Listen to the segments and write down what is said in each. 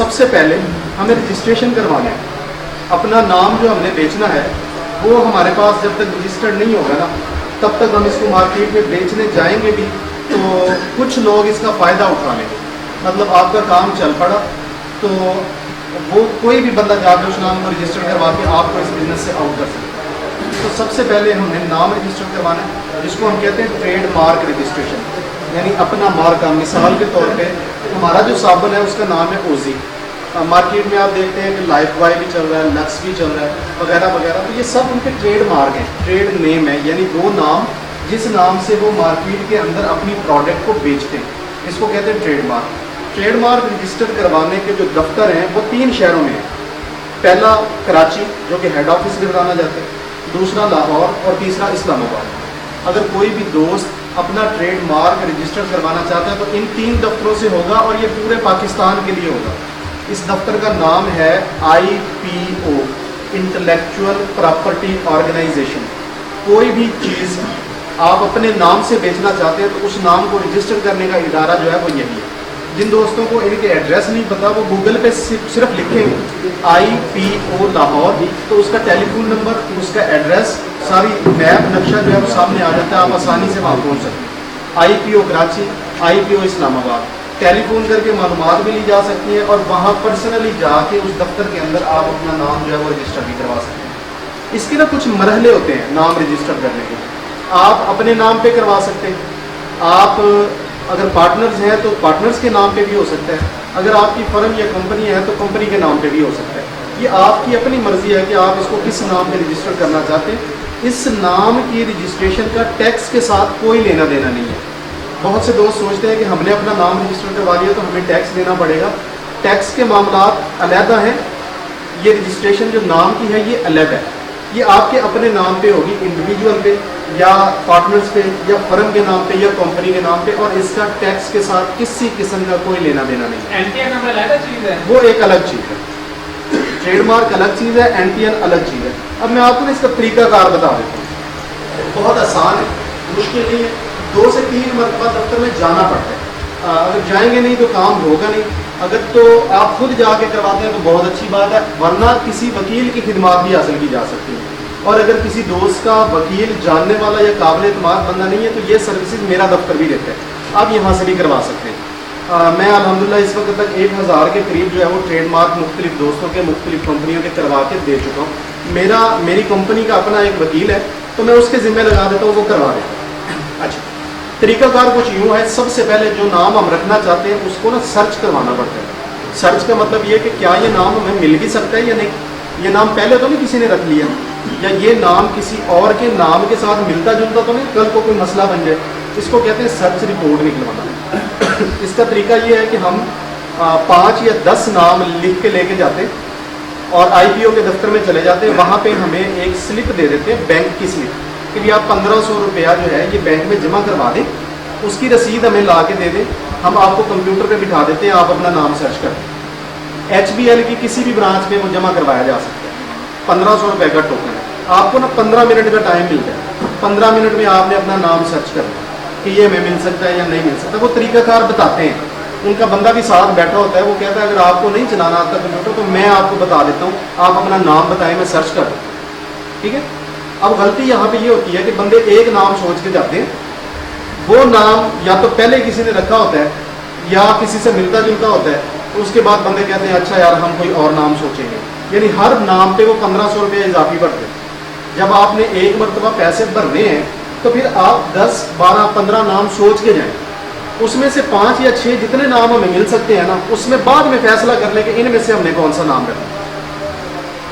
سب سے پہلے ہمیں رجسٹریشن کروانا ہے. اپنا نام جو ہم نے بیچنا ہے وہ ہمارے پاس جب تک رجسٹرڈ نہیں ہوگا نا تب تک ہم اس کو مارکیٹ میں بیچنے جائیں گے بھی تو کچھ لوگ اس کا فائدہ اٹھا لیں گے. مطلب آپ کا کام چل پڑا تو وہ کوئی بھی بندہ جا کے اس نام کو رجسٹر کروا کے آپ کو اس بزنس سے آؤٹ کر سکتا ہے. تو سب سے پہلے ہم نے نام رجسٹر کروانا ہے جس کو ہم کہتے ہیں ٹریڈ مارک رجسٹریشن, یعنی اپنا مارکہ. مثال کے طور پہ ہمارا جو صابن ہے اس کا نام ہے اوزی. مارکیٹ میں آپ دیکھتے ہیں کہ لائف بوائے بھی چل رہا ہے, لکس بھی چل رہا ہے وغیرہ وغیرہ. تو یہ سب ان کے ٹریڈ مارک ہیں, ٹریڈ نیم ہے, یعنی وہ نام جس نام سے وہ مارکیٹ کے اندر اپنی پروڈکٹ کو بیچتے ہیں, اس کو کہتے ہیں trade mark. Trade mark register کروانے کے جو دفتر ہیں وہ 3 شہروں میں ہیں. پہلا کراچی جو کہ ہیڈ آفس میں بتانا جاتا ہے, دوسرا لاہور اور تیسرا اسلام آباد. اگر کوئی بھی دوست اپنا ٹریڈ مارک رجسٹر کروانا چاہتا ہے تو ان 3 دفتروں سے ہوگا اور یہ پورے پاکستان کے لیے ہوگا. اس دفتر کا نام ہے IPO, انٹلیکچوئل پراپرٹی آرگنائزیشن. کوئی بھی چیز آپ اپنے نام سے بیچنا چاہتے ہیں تو اس نام کو رجسٹر کرنے کا ادارہ جو ہے وہ یہی ہے. جن دوستوں کو ان کے ایڈریس نہیں پتا وہ گوگل پہ صرف لکھیں IPO لاہور تو اس کا ٹیلی فون نمبر, اس کا ایڈریس, ساری میپ نقشہ جو ہے وہ سامنے آ جاتا ہے. آپ آسانی سے وہاں پہنچ سکتے ہیں. IPO کراچی, IPO اسلام آباد. ٹیلی فون کر کے معلومات بھی لی جا سکتی ہیں اور وہاں پرسنلی جا کے اس دفتر کے اندر آپ اپنا نام جو ہے وہ رجسٹر بھی کروا سکتے ہیں. اس کے نا کچھ مرحلے ہوتے ہیں نام رجسٹر کرنے کے. آپ اپنے نام پہ کروا سکتے ہیں, آپ اگر پارٹنرز ہیں تو پارٹنرز کے نام پہ بھی ہو سکتا ہے, اگر آپ کی فرم یا کمپنی ہے تو کمپنی کے نام پہ بھی ہو سکتا ہے. یہ آپ کی اپنی مرضی ہے کہ آپ اس کو کس نام پہ رجسٹر کرنا چاہتے ہیں. اس نام کی رجسٹریشن کا ٹیکس کے ساتھ کوئی لینا دینا نہیں ہے. بہت سے دوست سوچتے ہیں کہ ہم نے اپنا نام رجسٹر کروا لیا تو ہمیں ٹیکس دینا پڑے گا. ٹیکس کے معاملات علیحدہ ہیں, یہ رجسٹریشن جو نام کی ہے یہ الگ ہے. یہ آپ کے اپنے نام پہ ہوگی, انڈیویجول پہ یا پارٹنرز پہ یا فرم کے نام پہ یا کمپنی کے نام پہ, اور اس کا ٹیکس کے ساتھ کسی قسم کا کوئی لینا دینا نہیں. وہ ایک الگ چیز ہے. ٹریڈ مارک الگ چیز ہے, NTN الگ چیز ہے. اب میں آپ کو اس کا طریقہ کار بتا دیتا ہوں. بہت آسان ہے, مشکل نہیں ہے. 2 سے 3 مرتبہ دفتر میں جانا پڑتا ہے. اگر جائیں گے نہیں تو کام ہوگا نہیں. اگر تو آپ خود جا کے کرواتے ہیں تو بہت اچھی بات ہے, ورنہ کسی وکیل کی خدمات بھی حاصل کی جا سکتی ہے. اور اگر کسی دوست کا وکیل جاننے والا یا قابل اعتماد بندہ نہیں ہے تو یہ سروسز میرا دفتر بھی دیتا ہے, آپ یہاں سے بھی کروا سکتے ہیں. میں الحمدللہ اس وقت تک 1000 کے قریب جو ہے وہ ٹریڈ مارک مختلف دوستوں کے مختلف کمپنیوں کے کروا کے دے چکا ہوں. میری کمپنی کا اپنا ایک وکیل ہے تو میں اس کے ذمہ لگا دیتا ہوں, وہ کروا دیتا ہوں. اچھا, طریقہ کار کچھ یوں ہے. سب سے پہلے جو نام ہم رکھنا چاہتے ہیں اس کو نا سرچ کروانا پڑتا ہے. سرچ کا مطلب یہ کہ کیا یہ نام ہمیں مل بھی سکتا ہے یا نہیں. یہ نام پہلے تو نہیں کسی نے رکھ لیا, یا یہ نام کسی اور کے نام کے ساتھ ملتا جلتا تو نہیں, کل کو کوئی مسئلہ بن جائے. اس کو کہتے ہیں سرچ رپورٹ نکلوانا. اس کا طریقہ یہ ہے کہ ہم 5 یا 10 نام لکھ کے لے کے جاتے ہیں اور IPO کے دفتر میں چلے جاتے ہیں. وہاں پہ ہمیں ایک سلپ دے دیتے ہیں, بینک کی سلپ, کہ بھی آپ 1500 روپیہ جو ہے یہ بینک میں جمع کروا دیں. اس کی رسید ہمیں لا کے دے دیں, ہم آپ کو کمپیوٹر پہ بٹھا دیتے ہیں, آپ اپنا نام سرچ کریں. HBL کی کسی بھی برانچ میں وہ جمع کروایا جا سکتا ہے. 1500 روپے کا ٹوکن ہے. آپ کو نا 15 منٹ کا ٹائم ملتا ہے. 15 منٹ میں آپ نے اپنا نام سرچ کرنا کہ یہ ہمیں مل سکتا ہے یا نہیں مل سکتا. وہ طریقہ کار بتاتے ہیں, ان کا بندہ بھی ساتھ بیٹھا ہوتا ہے. وہ کہتا ہے اگر آپ کو نہیں چلانا آتا کمپیوٹر تو میں آپ کو بتا دیتا ہوں, آپ اپنا نام بتائیں, میں سرچ کر دوں. ٹھیک ہے. اب غلطی یہاں پہ یہ ہوتی ہے کہ بندے ایک نام سوچ کے جاتے ہیں. وہ نام یا تو پہلے کسی نے رکھا ہوتا ہے یا کسی سے ملتا جلتا ہوتا ہے. اس کے بعد بندے کہتے ہیں اچھا یار ہم کوئی اور نام سوچیں گے, یعنی ہر نام پہ وہ 1500 روپے اضافی بھرتے ہیں. جب آپ نے ایک مرتبہ پیسے بھرنے ہیں تو پھر آپ 10 12 15 نام سوچ کے جائیں. اس میں سے 5 یا 6 جتنے نام ہمیں مل سکتے ہیں نا, اس میں بعد میں فیصلہ کر لیں کہ ان میں سے ہم نے کون سا نام رکھنا.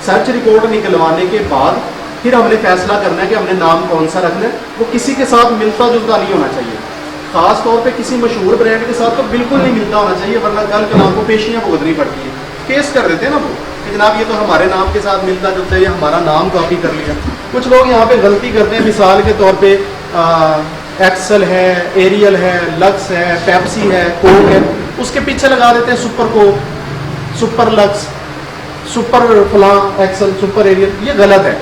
سرچ رپورٹ نکلوانے کے بعد پھر ہم نے فیصلہ کرنا ہے کہ ہم نے نام کون سا رکھنا ہے. وہ کسی کے ساتھ ملتا جلتا نہیں ہونا چاہیے, خاص طور پہ کسی مشہور برانڈ کے ساتھ تو بالکل نہیں ملتا ہونا چاہیے, ورنہ کل کے نام کو پیشیاں بھگتنی پڑتی ہیں. کیس کر دیتے ہیں نا وہ کہ جناب یہ تو ہمارے نام کے ساتھ ملتا جلتا ہے, یا ہمارا نام کاپی کر لیا. کچھ لوگ یہاں پہ غلطی کرتے ہیں, مثال کے طور پہ ایکسل ہے, ایریل ہے, لکس ہے, پیپسی ہے, کوک ہے, اس کے پیچھے لگا دیتے ہیں سپر کوک, سپر لکس, سپر فلاں ایکسل, سپر ایریل. یہ غلط ہے,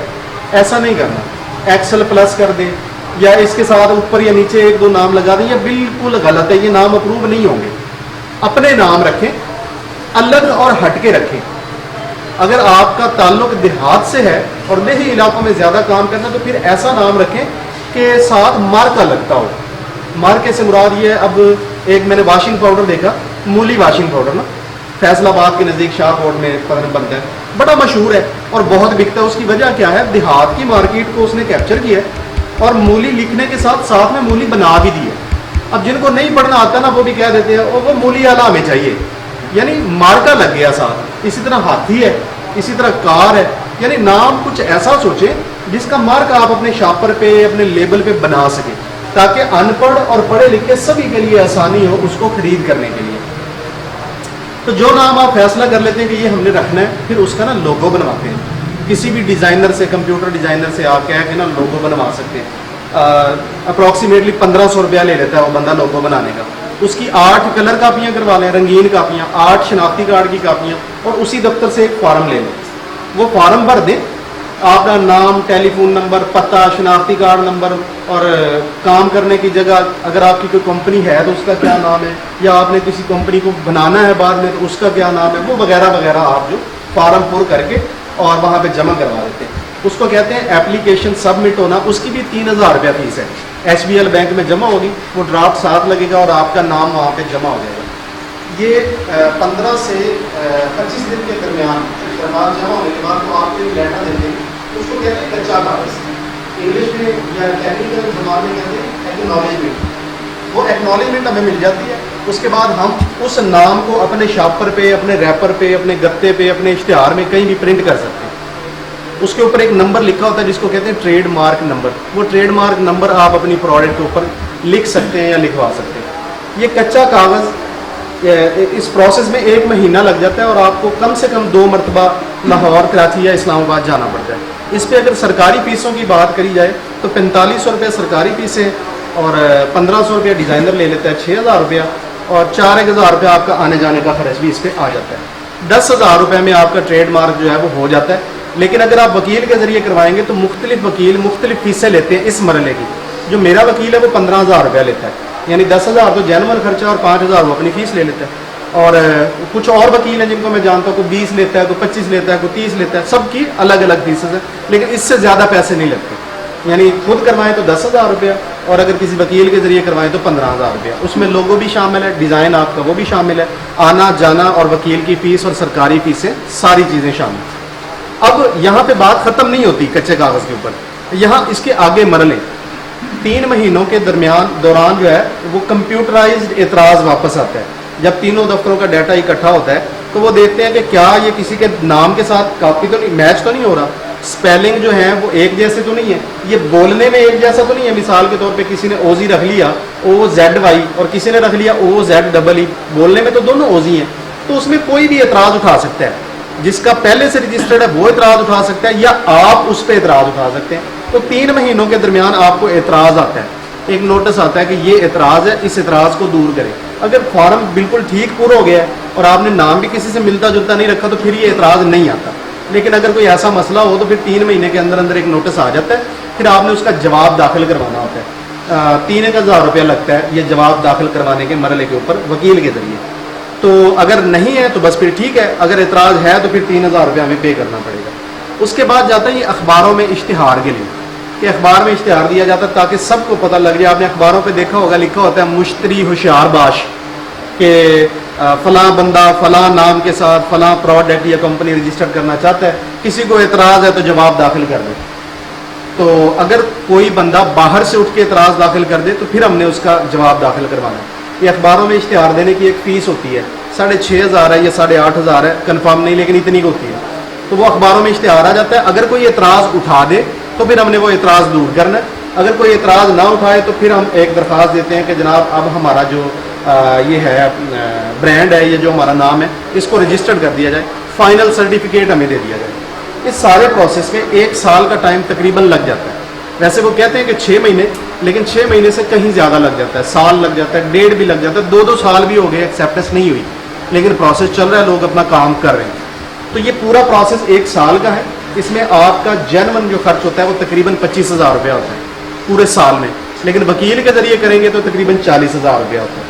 ایسا نہیں کرنا. ایکسل پلس کر دیں یا اس کے ساتھ اوپر یا نیچے 1 2 نام لگا دیں, یہ بالکل غلط ہے. یہ نام اپروو نہیں ہوں گے. اپنے نام رکھیں, الگ اور ہٹ کے رکھیں. اگر آپ کا تعلق دیہات سے ہے اور دیہی علاقوں میں زیادہ کام کرنا تو پھر ایسا نام رکھیں کہ ساتھ مارکا لگتا ہو. مارکے سے مراد یہ ہے, اب ایک میں نے واشنگ پاؤڈر دیکھا, مولی واشنگ پاؤڈر نا, فیصل آباد کے نزدیک شاہ کوٹ میں بنتا ہے, بڑا مشہور ہے اور بہت بکتا ہے. اس کی وجہ کیا ہے, دیہات کی مارکیٹ کو اس نے کیپچر کیا ہے اور مولی لکھنے کے ساتھ ساتھ میں مولی بنا بھی دی ہے. اب جن کو نہیں پڑھنا آتا نا وہ بھی کہہ دیتے ہیں وہ مولی والا ہمیں چاہیے, یعنی مارکا لگ گیا ساتھ. اسی طرح ہاتھی ہے, اسی طرح کار ہے, یعنی نام کچھ ایسا سوچیں جس کا مارک آپ اپنے شاپر پہ اپنے لیبل پہ بنا سکیں تاکہ ان پڑھ اور پڑھے لکھے سبھی کے لیے آسانی ہو اس کو خرید کرنے کے لیے. تو جو نام آپ فیصلہ کر لیتے ہیں کہ یہ ہم نے رکھنا ہے, پھر اس کا نا لوگو بنواتے ہیں. کسی بھی ڈیزائنر سے, کمپیوٹر ڈیزائنر سے آپ کہہ کے نا لوگو بنوا سکتے ہیں. اپروکسیمیٹلی 1500 روپیہ لے لیتا ہے وہ بندہ لوگو بنانے کا. اس کی 8 کلر کاپیاں کروا لیں, رنگین کاپیاں, 8 شناختی کارڈ کی کاپیاں, اور اسی دفتر سے ایک فارم لے لیں. وہ فارم بھر دیں, آپ کا نام, ٹیلی فون نمبر, پتہ, شناختی کارڈ نمبر, اور کام کرنے کی جگہ, اگر آپ کی کوئی کمپنی ہے تو اس کا کیا نام ہے, یا آپ نے کسی کمپنی کو بنانا ہے بعد میں تو اس کا کیا نام ہے, وہ وغیرہ وغیرہ آپ جو فارم پر کر کے اور وہاں پہ جمع کروا دیتے ہیں. اس کو کہتے ہیں اپلیکیشن سبمٹ ہونا. اس کی بھی 3000 روپیہ فیس ہے. ایچ بی ایل بینک میں جمع ہوگی, وہ ڈرافٹ ساتھ لگے گا اور آپ کا نام وہاں پہ جمع ہو جائے گا. یہ 15 سے 25 دن کے درمیان درخواست جمع ہونے کے بعد وہ آپ کو لیٹر دیتے ہیں. اس کو کہتے ہیں کچا کاغذ, انگلش میں یا ٹیکنیکل زبان میں کہتے ہیں ایکنالجمنٹ. وہ ایکنالجمنٹ ہمیں مل جاتی ہے. اس کے بعد ہم اس نام کو اپنے شاپر پہ, اپنے ریپر پہ, اپنے گتے پہ, اپنے اشتہار میں کہیں بھی پرنٹ کر سکتے ہیں. اس کے اوپر ایک نمبر لکھا ہوتا ہے جس کو کہتے ہیں ٹریڈ مارک نمبر. وہ ٹریڈ مارک نمبر آپ اپنی پروڈکٹ کے اوپر لکھ سکتے ہیں یا لکھوا سکتے ہیں. یہ کچا کاغذ, اس پروسیس میں 1 مہینہ لگ جاتا ہے اور آپ کو کم سے کم 2 مرتبہ لاہور, کراچی یا اسلام آباد جانا پڑتا ہے. اس پہ اگر سرکاری فیسوں کی بات کری جائے تو 4500 روپے سرکاری فیسیں اور 1500 روپیہ ڈیزائنر لے لیتا ہے, 6000 روپیہ, اور 4000 روپیہ آپ کا آنے جانے کا خرچ بھی اس پہ آ جاتا ہے. 10,000 روپے میں آپ کا ٹریڈ مارک جو ہے وہ ہو جاتا ہے. لیکن اگر آپ وکیل کے ذریعے کروائیں گے تو مختلف وکیل مختلف فیسیں لیتے ہیں اس مرحلے کی. جو میرا وکیل ہے وہ 15,000 روپیہ لیتا ہے, یعنی 10,000 تو جینون خرچہ اور 5,000 وہ اپنی فیس لے لیتا ہے. اور کچھ اور وکیل ہیں جن کو میں جانتا ہوں, کوئی 20 لیتا ہے, کوئی 25 لیتا ہے, کوئی 30 لیتا ہے. سب کی الگ الگ فیسز ہیں, لیکن اس سے زیادہ پیسے نہیں لگتے. یعنی خود کروائیں تو 10,000 روپیہ اور اگر کسی وکیل کے ذریعے کروائیں تو 15,000 روپیہ. اس میں لوگو بھی شامل ہے, ڈیزائن آپ کا وہ بھی شامل ہے, آنا جانا اور وکیل کی فیس اور سرکاری فیسیں, ساری چیزیں شامل. اب یہاں پہ بات ختم نہیں ہوتی کچے کاغذ کے اوپر, یہاں اس کے آگے مرحلے. 3 مہینوں کے دوران جو ہے وہ کمپیوٹرائزڈ اعتراض واپس آتا ہے. جب تینوں دفتروں کا ڈیٹا اکٹھا ہوتا ہے تو وہ دیکھتے ہیں کہ کیا یہ کسی کے نام کے ساتھ کاپی تو نہیں, میچ تو نہیں ہو رہا, اسپیلنگ جو ہیں وہ ایک جیسے تو نہیں ہے, یہ بولنے میں ایک جیسا تو نہیں ہے. مثال کے طور پہ کسی نے اوزی رکھ لیا OZY اور کسی نے رکھ لیا OZEE, بولنے میں تو دونوں اوزی ہیں. تو اس میں کوئی بھی اعتراض اٹھا سکتا ہے. جس کا پہلے سے رجسٹرڈ ہے وہ اعتراض اٹھا سکتا ہے یا آپ اس پہ اعتراض اٹھا سکتے ہیں. تو 3 مہینوں کے درمیان آپ کو اعتراض آتا ہے, ایک نوٹس آتا ہے کہ یہ اعتراض ہے, اس اعتراض کو دور کریں. اگر فارم بالکل ٹھیک پورا ہو گیا ہے اور آپ نے نام بھی کسی سے ملتا جلتا نہیں رکھا تو پھر یہ اعتراض نہیں آتا. لیکن اگر کوئی ایسا مسئلہ ہو تو پھر 3 مہینے کے اندر اندر ایک نوٹس آ جاتا ہے, پھر آپ نے اس کا جواب داخل کروانا ہوتا ہے. 3,000 روپیہ لگتا ہے یہ جواب داخل کروانے کے مرحلے کے اوپر وکیل کے ذریعے. تو اگر نہیں ہے تو بس پھر ٹھیک ہے, اگر اعتراض ہے تو پھر 3,000 روپیہ ہمیں پے کرنا پڑے گا. اس کے بعد جاتا ہے یہ اخباروں میں اشتہار کے لیے, کہ اخبار میں اشتہار دیا جاتا ہے تاکہ سب کو پتہ لگ جائے. آپ نے اخباروں پہ دیکھا ہوگا لکھا ہوتا ہے مشتری ہوشیار باش, کہ فلاں بندہ فلاں نام کے ساتھ فلاں پروڈکٹ یا کمپنی رجسٹر کرنا چاہتا ہے, کسی کو اعتراض ہے تو جواب داخل کر دے. تو اگر کوئی بندہ باہر سے اٹھ کے اعتراض داخل کر دے تو پھر ہم نے اس کا جواب داخل کروانا ہے. یہ اخباروں میں اشتہار دینے کی ایک فیس ہوتی ہے, 6,500 ہے یا 8,500 ہے, کنفرم نہیں لیکن اتنی ہوتی ہے. تو وہ اخباروں میں اشتہار آ جاتا ہے. اگر کوئی اعتراض اٹھا دے تو پھر ہم نے وہ اعتراض دور کرنا ہے. اگر کوئی اعتراض نہ اٹھائے تو پھر ہم ایک درخواست دیتے ہیں کہ جناب اب ہمارا جو یہ ہے برانڈ ہے, یہ جو ہمارا نام ہے, اس کو رجسٹرڈ کر دیا جائے, فائنل سرٹیفکیٹ ہمیں دے دیا جائے. اس سارے پروسیس میں 1 سال کا ٹائم تقریباً لگ جاتا ہے. ویسے وہ کہتے ہیں کہ 6 مہینے, لیکن 6 مہینے سے کہیں زیادہ لگ جاتا ہے, سال لگ جاتا ہے, 1.5 بھی لگ جاتا ہے, 2 سال بھی ہو گئے, ایکسیپٹنس نہیں ہوئی, لیکن پروسیس چل رہا ہے, لوگ اپنا کام کر رہے ہیں. تو یہ پورا پروسیس 1 سال کا ہے. اس میں آپ کا جینون جو خرچ ہوتا ہے وہ تقریباً 25,000 روپیہ ہوتا ہے پورے سال میں, لیکن وکیل کے ذریعے کریں گے تو تقریباً 40,000 روپیہ ہوتا ہے.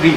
3।